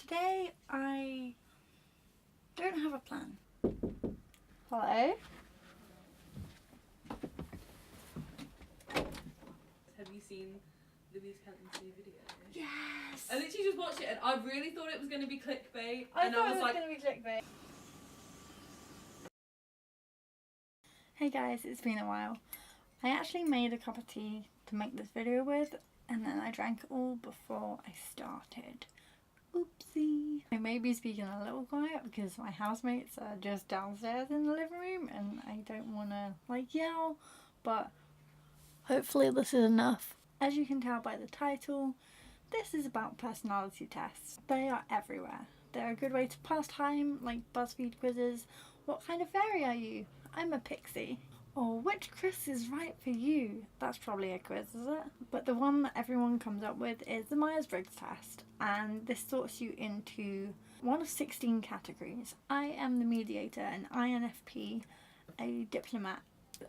Today I don't have a plan. Hello? Have you seen Louise Kelton's new video? Yes! I literally just watched it and I really thought it was going to be clickbait. I thought it was going to be clickbait. Hey guys, it's been a while. I actually made a cup of tea to make this video with, and then I drank it all before I started. Oopsie. I may be speaking a little quiet because my housemates are just downstairs in the living room and I don't want to yell, but hopefully this is enough. As you can tell by the title, this is about personality tests. They are everywhere. They're a good way to pass time, like BuzzFeed quizzes. What kind of fairy are you? I'm a pixie. Or which Chris is right for you? That's probably a quiz, is it? But the one that everyone comes up with is the Myers-Briggs test, and this sorts you into one of 16 categories. I am the mediator, an INFP, a diplomat,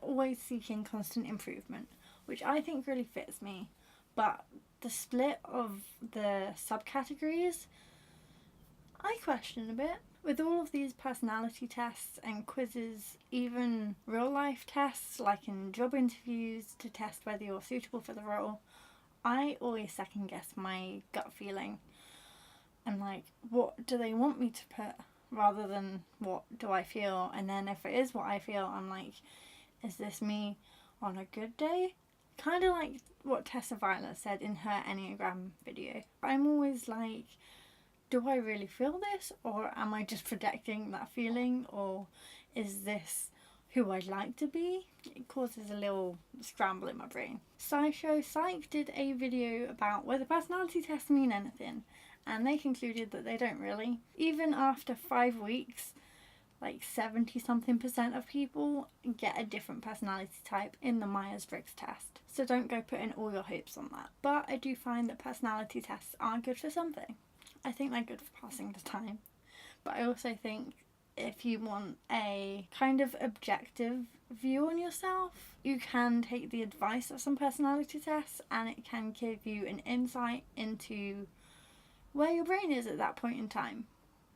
always seeking constant improvement, which I think really fits me. But the split of the subcategories, I question a bit. With all of these personality tests and quizzes, even real life tests like in job interviews to test whether you're suitable for the role, I always second guess my gut feeling. I'm like, what do they want me to put rather than what do I feel? And then if it is what I feel, I'm like, is this me on a good day? Kind of like what Tessa Violet said in her Enneagram video. I'm always like, do I really feel this, or am I just projecting that feeling, or is this who I'd like to be? It causes a little scramble in my brain. SciShow Psych did a video about whether personality tests mean anything, and they concluded that they don't really. Even after 5 weeks, like 70-something% of people get a different personality type in the Myers-Briggs test. So don't go putting all your hopes on that. But I do find that personality tests are good for something. I think they're good for passing the time. But I also think if you want a kind of objective view on yourself, you can take the advice of some personality tests and it can give you an insight into where your brain is at that point in time.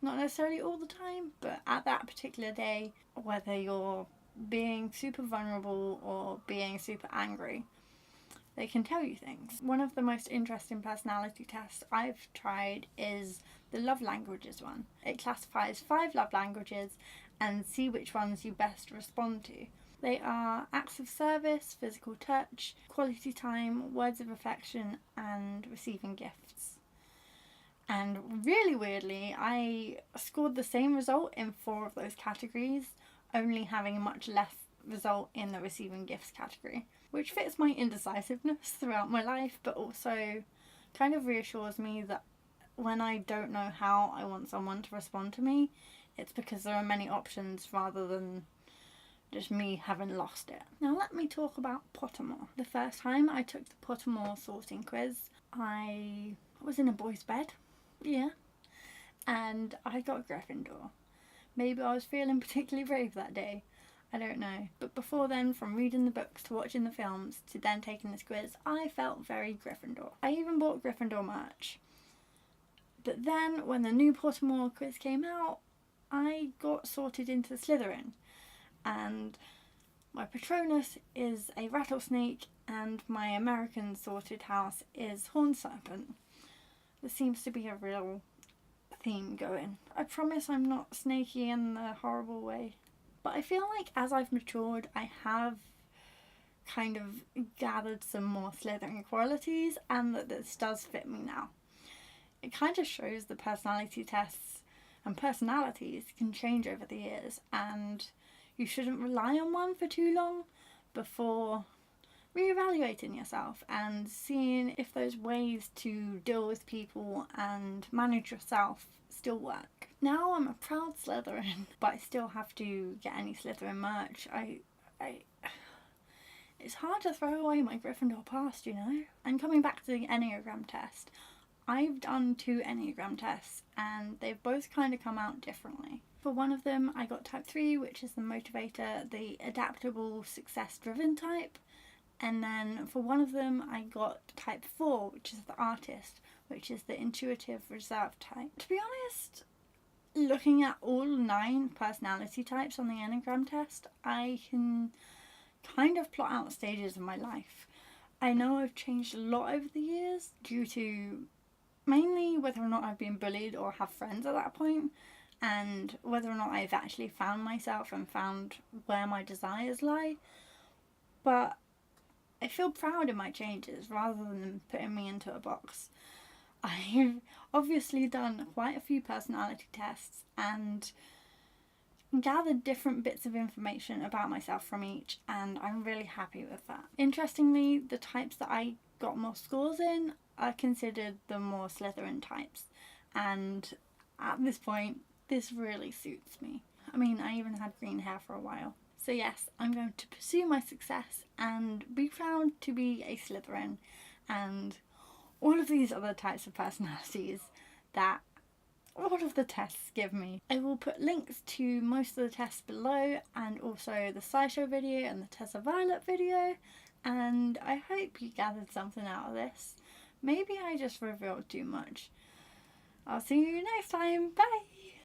Not necessarily all the time, but at that particular day, whether you're being super vulnerable or being super angry, they can tell you things. One of the most interesting personality tests I've tried is the love languages one. It classifies 5 love languages and see which ones you best respond to. They are acts of service, physical touch, quality time, words of affection, and receiving gifts. And really weirdly, I scored the same result in 4 of those categories, only having a much less result in the receiving gifts category, which fits my indecisiveness throughout my life, but also kind of reassures me that when I don't know how I want someone to respond to me, it's because there are many options rather than just me having lost it. Now let me talk about Pottermore. The first time I took the Pottermore sorting quiz, I was in a boy's bed, and I got Gryffindor. Maybe I was feeling particularly brave that day. I don't know. But before then, from reading the books to watching the films to then taking this quiz, I felt very Gryffindor. I even bought Gryffindor merch. But then, when the new Pottermore quiz came out, I got sorted into Slytherin. And my Patronus is a rattlesnake and my American sorted house is Horned Serpent. There seems to be a real theme going. I promise I'm not snaky in the horrible way. But I feel like as I've matured, I have kind of gathered some more Slytherin qualities and that this does fit me now. It kind of shows that personality tests and personalities can change over the years, and you shouldn't rely on one for too long before reevaluating yourself and seeing if those ways to deal with people and manage yourself still work. Now I'm a proud Slytherin, but I still have to get any Slytherin merch. It's hard to throw away my Gryffindor past, you know? And coming back to the Enneagram test, I've done 2 Enneagram tests and they've both kind of come out differently. For one of them I got type 3, which is the motivator, the adaptable, success-driven type. And then for one of them I got type 4, which is the artist, which is the intuitive reserve type. To be honest, looking at all 9 personality types on the Enneagram test, I can kind of plot out stages of my life. I know I've changed a lot over the years due to mainly whether or not I've been bullied or have friends at that point, and whether or not I've actually found myself and found where my desires lie. But I feel proud of my changes rather than putting me into a box. I've obviously done quite a few personality tests and gathered different bits of information about myself from each, and I'm really happy with that. Interestingly, the types that I got more scores in are considered the more Slytherin types, and at this point this really suits me. I mean, I even had green hair for a while. So yes, I'm going to pursue my success and be proud to be a Slytherin and all of these other types of personalities that all of the tests give me. I will put links to most of the tests below, and also the SciShow video and the Tessa Violet video, and I hope you gathered something out of this. Maybe I just revealed too much. I'll see you next time. Bye!